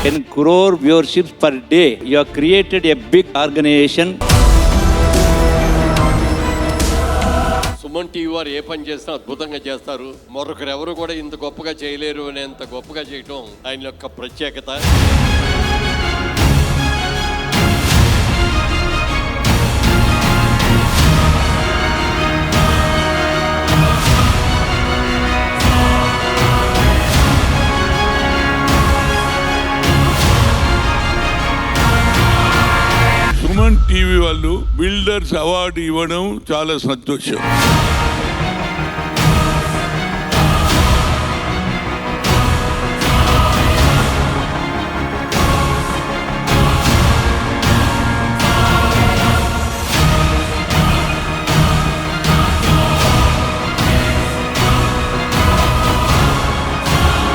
10 crore viewerships per day. You have created a big organization. Suman TV వారు ఏ పని చేసినా అద్భుతంగా చేస్తారు. మరొకరు ఎవరు కూడా ఇంత గొప్పగా చేయలేరు అనేంత గొప్పగా చేయటం ఆయన యొక్క ప్రత్యేకత. సుమన్ టీవీ వాళ్ళు బిల్డర్స్ అవార్డు ఇవ్వడం చాలా సంతోషం.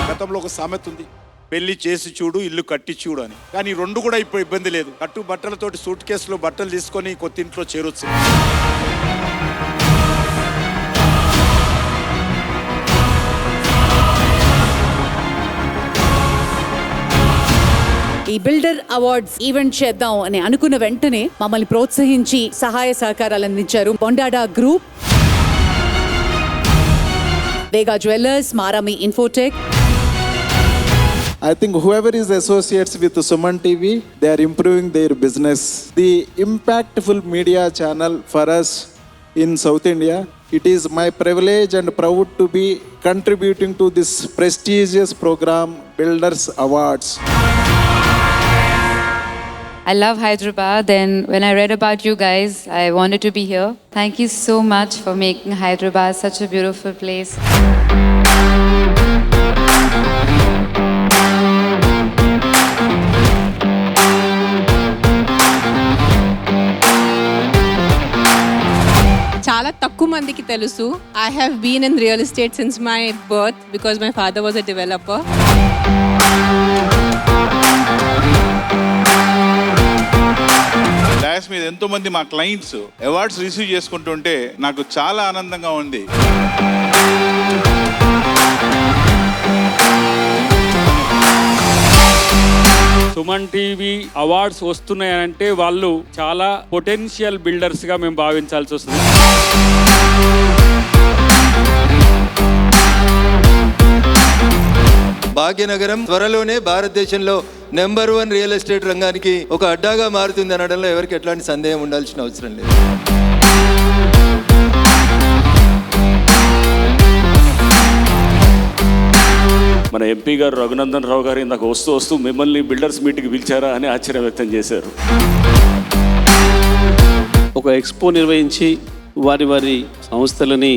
గతంలో ఒక సామెత ఉంది, పెళ్లి చేసి చూడు ఇల్లు కట్టి చూడు అని. కానీ రెండు కూడా ఇప్పుడు ఇబ్బంది లేదు. కట్టు బట్టలతోటి సూట్ కేసులో బట్టలు తీసుకొని కొత్త ఇంట్లో చేరొచ్చు. ఈ బిల్డర్ అవార్డ్స్ ఈవెంట్ చేద్దాం అని అనుకున్న వెంటనే మమ్మల్ని ప్రోత్సహించి సహాయ సహకారాలు అందించారు Bondada group, Vega jewellers, Marami infotech. I think whoever is associates with Suman TV, they are improving their business. The impactful media channel for us in South India. It is my privilege and proud to be contributing to this prestigious program, Builders Awards. I love Hyderabad, and when I read about you guys, I wanted to be here. Thank you so much for making Hyderabad such a beautiful place. చాలా తక్కువ మందికి తెలుసు. I have been in real estate since my birth because my father was a developer. డాష్ మీద ఎంతో మంది మా clients awards receive చేసుకుంటుంటే నాకు చాలా ఆనందంగా ఉంది. సుమన్ టీవీ అవార్డ్స్ వస్తున్నాయంటే వాళ్ళు చాలా పొటెన్షియల్ బిల్డర్స్ గా మేము భావించాల్సి వస్తుంది. భాగ్యనగరం త్వరలోనే భారతదేశంలో నెంబర్ 1 రియల్ ఎస్టేట్ రంగానికి ఒక అడ్డాగా మారుతుంది అనడంలో ఎవరికి ఎట్లాంటి సందేహం ఉండాల్సిన అవసరం లేదు. మన ఎంపీ గారు రఘునందన్ రావు గారు ఇందాక వస్తూ మిమ్మల్ని బిల్డర్స్ మీటింగ్కి పిలిచారా అని ఆశ్చర్యం వ్యక్తం చేశారు. ఒక ఎక్స్పో నిర్వహించి వారి సంస్థలని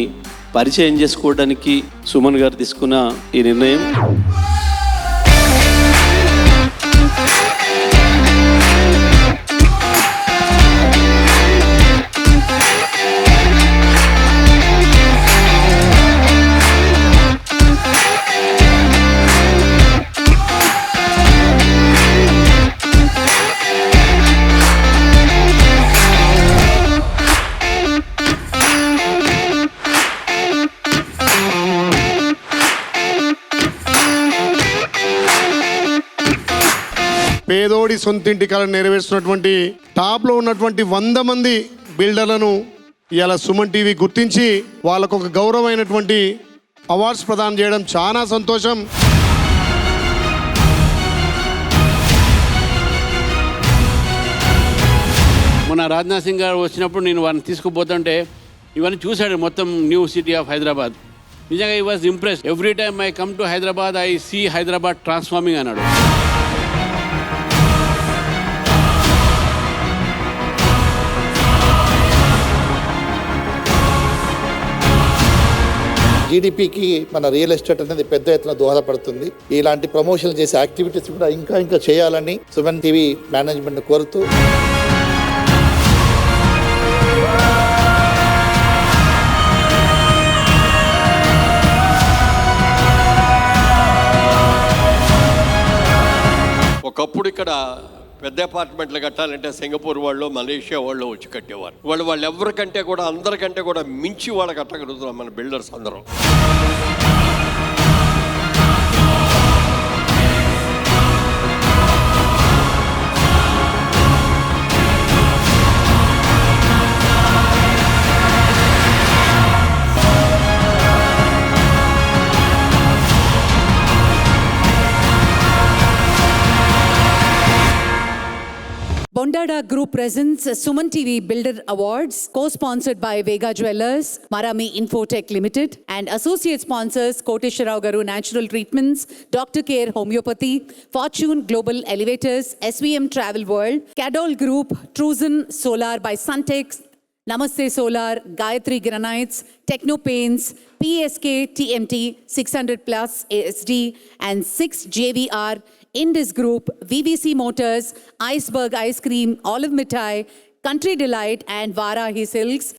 పరిచయం చేసుకోవడానికి సుమన్ గారు తీసుకున్న ఈ నిర్ణయం పేదోడి సొంతింటి కళ నెరవేర్చున్నటువంటి టాప్లో ఉన్నటువంటి 100 మంది బిల్డర్లను ఇలా సుమన్ టీవీ గుర్తించి వాళ్ళకు ఒక గౌరవమైనటువంటి అవార్డ్స్ ప్రదానం చేయడం చాలా సంతోషం. మొన్న రాజ్నాథ్ సింగ్ గారు వచ్చినప్పుడు నేను వారిని తీసుకుపోతుంటే ఇవన్నీ చూశాడు, మొత్తం న్యూ సిటీ ఆఫ్ హైదరాబాద్. నిజంగా ఈ was impress. Every time I come to Hyderabad I see Hyderabad transforming అన్నాడు. జీడిపికి మన రియల్ ఎస్టేట్ అనేది పెద్ద ఎత్తున దోహదపడుతుంది. ఇలాంటి ప్రమోషన్లు చేసే యాక్టివిటీస్ కూడా ఇంకా చేయాలని సుమన్ టీవీ మేనేజ్మెంట్ కోరుతూ ఒకప్పుడు ఇక్కడ పెద్ద అపార్ట్మెంట్లు కట్టాలంటే సింగపూర్ వాళ్ళు, మలేషియా వాళ్ళు వచ్చి కట్టేవారు. వాళ్ళు ఎవరికంటే కూడా అందరికంటే కూడా మించి వాళ్ళు కట్టగలుగుతున్నాం మన బిల్డర్స్ అందరం. Veera Group presents Suman TV Builder Awards, co-sponsored by Vega Jewelers, Marami Infotech Limited, and associate sponsors Koteshwarao Garu Natural Treatments, Dr. Care Homeopathy, Fortune Global Elevators, SVM Travel World, Cadol Group, Truzen Solar by Suntex, Namaste Solar, Gayatri Granites, Techno Paints, PSK TMT 600 Plus ASD, and 6 JVR, Indus Group, VVC Motors, Iceberg Ice Cream, Olive Mithai, Country Delight, and Varahi Silks.